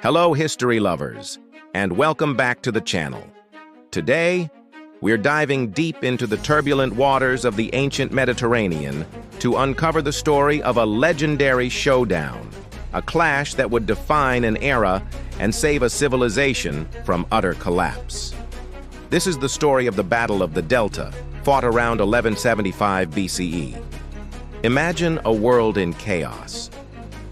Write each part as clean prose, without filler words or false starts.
Hello, history lovers, and welcome back to the channel. Today, we're diving deep into the turbulent waters of the ancient Mediterranean to uncover the story of a legendary showdown, a clash that would define an era and save a civilization from utter collapse. This is the story of the Battle of the Delta, fought around 1175 BCE. Imagine a world in chaos.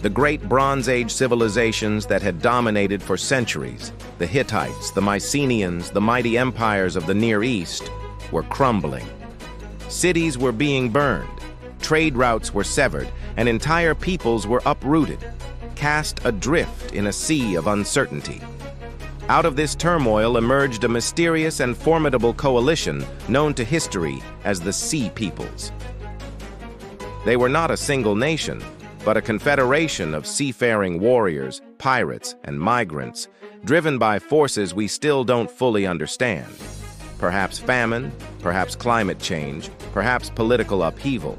The great Bronze Age civilizations that had dominated for centuries, the Hittites, the Mycenaeans, the mighty empires of the Near East, were crumbling. Cities were being burned, trade routes were severed, and entire peoples were uprooted, cast adrift in a sea of uncertainty. Out of this turmoil emerged a mysterious and formidable coalition known to history as the Sea Peoples. They were not a single nation, but a confederation of seafaring warriors, pirates, and migrants, driven by forces we still don't fully understand. Perhaps famine, perhaps climate change, perhaps political upheaval.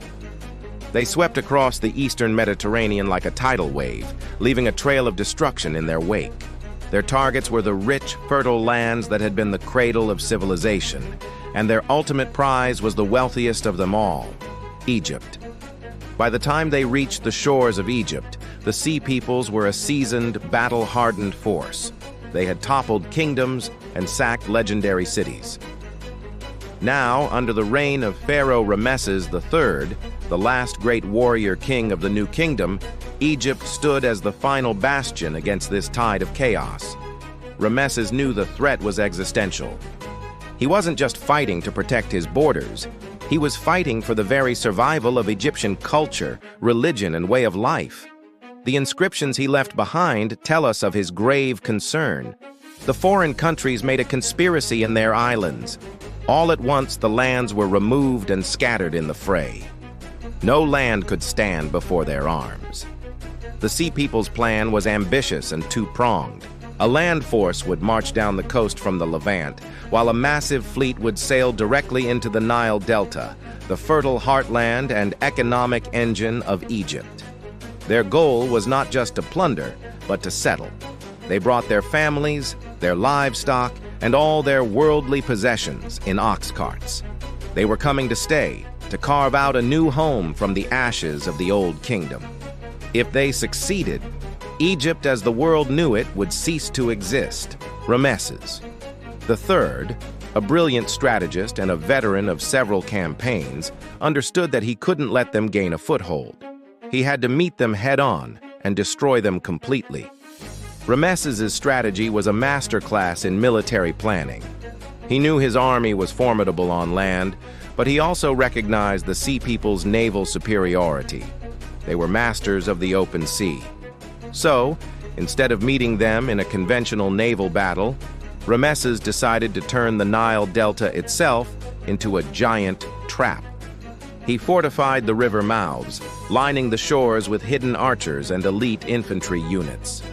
They swept across the eastern Mediterranean like a tidal wave, leaving a trail of destruction in their wake. Their targets were the rich, fertile lands that had been the cradle of civilization, and their ultimate prize was the wealthiest of them all, Egypt. By the time they reached the shores of Egypt, the Sea Peoples were a seasoned, battle-hardened force. They had toppled kingdoms and sacked legendary cities. Now, under the reign of Pharaoh Ramesses III, the last great warrior king of the New Kingdom, Egypt stood as the final bastion against this tide of chaos. Ramesses knew the threat was existential. He wasn't just fighting to protect his borders. He was fighting for the very survival of Egyptian culture, religion, and way of life. The inscriptions he left behind tell us of his grave concern. The foreign countries made a conspiracy in their islands. All at once, the lands were removed and scattered in the fray. No land could stand before their arms. The Sea People's plan was ambitious and two-pronged. A land force would march down the coast from the Levant, while a massive fleet would sail directly into the Nile Delta, the fertile heartland and economic engine of Egypt. Their goal was not just to plunder, but to settle. They brought their families, their livestock, and all their worldly possessions in ox carts. They were coming to stay, to carve out a new home from the ashes of the old kingdom. If they succeeded, Egypt as the world knew it would cease to exist. Ramesses III, a brilliant strategist and a veteran of several campaigns, understood that he couldn't let them gain a foothold. He had to meet them head-on and destroy them completely. Ramesses' strategy was a masterclass in military planning. He knew his army was formidable on land, but he also recognized the Sea People's naval superiority. They were masters of the open sea. So, instead of meeting them in a conventional naval battle, Ramesses decided to turn the Nile Delta itself into a giant trap. He fortified the river mouths, lining the shores with hidden archers and elite infantry units.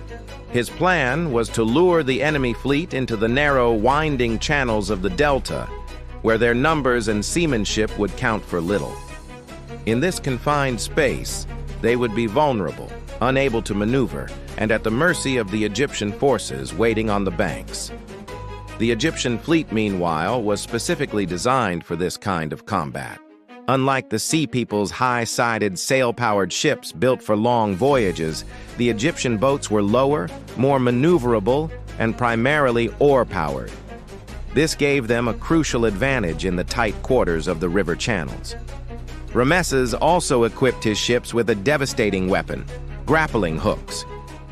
His plan was to lure the enemy fleet into the narrow, winding channels of the Delta, where their numbers and seamanship would count for little. In this confined space, they would be vulnerable, unable to maneuver, and at the mercy of the Egyptian forces waiting on the banks. The Egyptian fleet, meanwhile, was specifically designed for this kind of combat. Unlike the Sea People's high-sided, sail-powered ships built for long voyages, the Egyptian boats were lower, more maneuverable, and primarily oar-powered. This gave them a crucial advantage in the tight quarters of the river channels. Ramesses also equipped his ships with a devastating weapon, grappling hooks.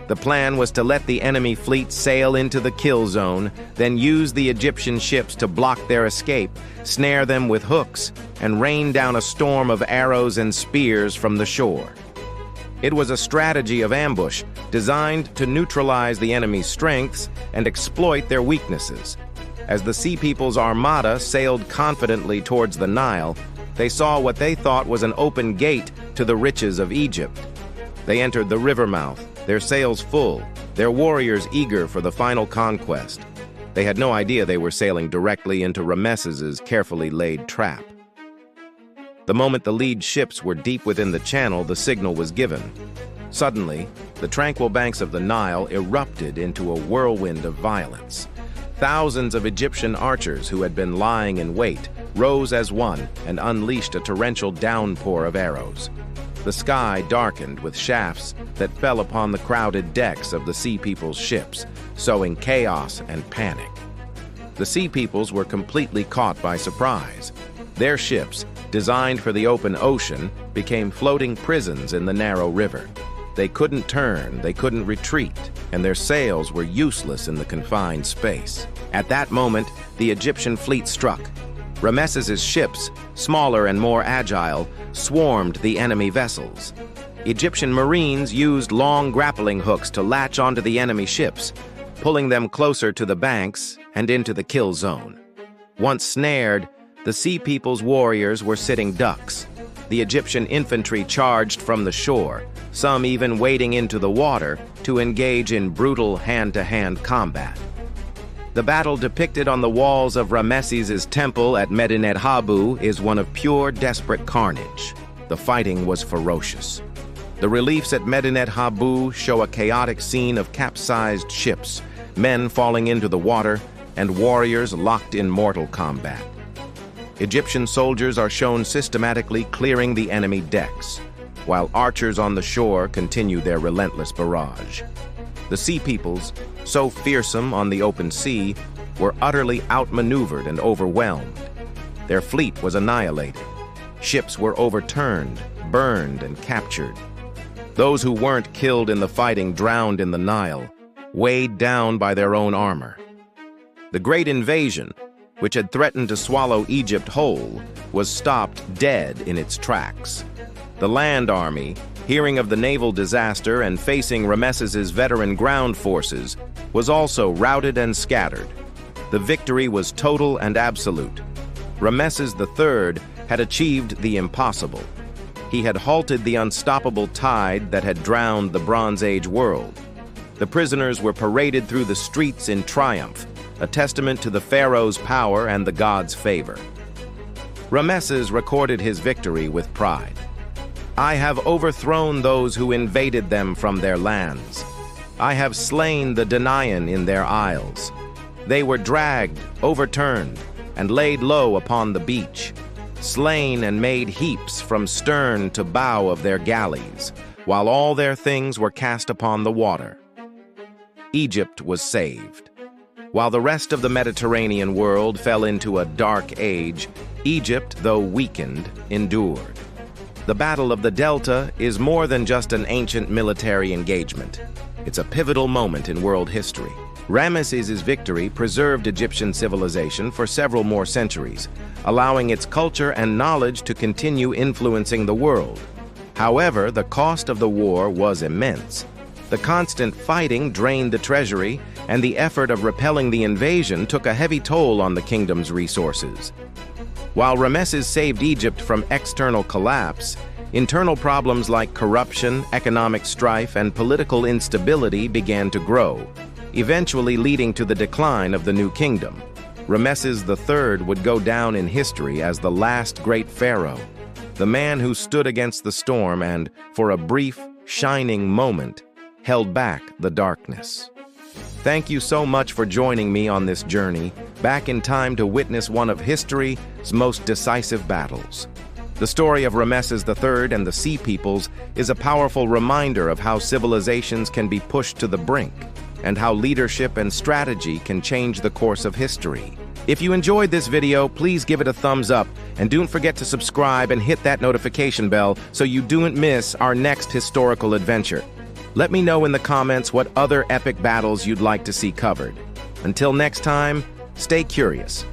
The plan was to let the enemy fleet sail into the kill zone, then use the Egyptian ships to block their escape, snare them with hooks, and rain down a storm of arrows and spears from the shore. It was a strategy of ambush designed to neutralize the enemy's strengths and exploit their weaknesses. As the Sea People's armada sailed confidently towards the Nile, they saw what they thought was an open gate to the riches of Egypt. They entered the river mouth, their sails full, their warriors eager for the final conquest. They had no idea they were sailing directly into Ramesses' carefully laid trap. The moment the lead ships were deep within the channel, the signal was given. Suddenly, the tranquil banks of the Nile erupted into a whirlwind of violence. Thousands of Egyptian archers who had been lying in wait rose as one and unleashed a torrential downpour of arrows. The sky darkened with shafts that fell upon the crowded decks of the Sea People's ships, sowing chaos and panic. The Sea Peoples were completely caught by surprise. Their ships, designed for the open ocean, became floating prisons in the narrow river. They couldn't turn, they couldn't retreat, and their sails were useless in the confined space. At that moment, the Egyptian fleet struck. Ramesses' ships, smaller and more agile, swarmed the enemy vessels. Egyptian marines used long grappling hooks to latch onto the enemy ships, pulling them closer to the banks and into the kill zone. Once snared, the Sea People's warriors were sitting ducks. The Egyptian infantry charged from the shore, some even wading into the water to engage in brutal hand-to-hand combat. The battle depicted on the walls of Ramesses' temple at Medinet Habu is one of pure, desperate carnage. The fighting was ferocious. The reliefs at Medinet Habu show a chaotic scene of capsized ships, men falling into the water, and warriors locked in mortal combat. Egyptian soldiers are shown systematically clearing the enemy decks, while archers on the shore continue their relentless barrage. The Sea Peoples, so fearsome on the open sea, were utterly outmaneuvered and overwhelmed. Their fleet was annihilated. Ships were overturned, burned, and captured. Those who weren't killed in the fighting drowned in the Nile, weighed down by their own armor. The Great Invasion, which had threatened to swallow Egypt whole, was stopped dead in its tracks. The land army, hearing of the naval disaster and facing Ramesses' veteran ground forces, was also routed and scattered. The victory was total and absolute. Ramesses III had achieved the impossible. He had halted the unstoppable tide that had drowned the Bronze Age world. The prisoners were paraded through the streets in triumph, a testament to the pharaoh's power and the gods' favor. Ramesses recorded his victory with pride. "I have overthrown those who invaded them from their lands. I have slain the Danaan in their isles. They were dragged, overturned, and laid low upon the beach, slain and made heaps from stern to bow of their galleys, while all their things were cast upon the water." Egypt was saved. While the rest of the Mediterranean world fell into a dark age, Egypt, though weakened, endured. The Battle of the Delta is more than just an ancient military engagement. It's a pivotal moment in world history. Ramesses' victory preserved Egyptian civilization for several more centuries, allowing its culture and knowledge to continue influencing the world. However, the cost of the war was immense. The constant fighting drained the treasury, and the effort of repelling the invasion took a heavy toll on the kingdom's resources. While Ramesses saved Egypt from external collapse, internal problems like corruption, economic strife, and political instability began to grow, eventually leading to the decline of the new kingdom. Ramesses III would go down in history as the last great pharaoh, the man who stood against the storm and, for a brief, shining moment, held back the darkness. Thank you so much for joining me on this journey, back in time to witness one of history's most decisive battles. The story of Ramesses III and the Sea Peoples is a powerful reminder of how civilizations can be pushed to the brink, and how leadership and strategy can change the course of history. If you enjoyed this video, please give it a thumbs up, and don't forget to subscribe and hit that notification bell so you don't miss our next historical adventure. Let me know in the comments what other epic battles you'd like to see covered. Until next time, stay curious.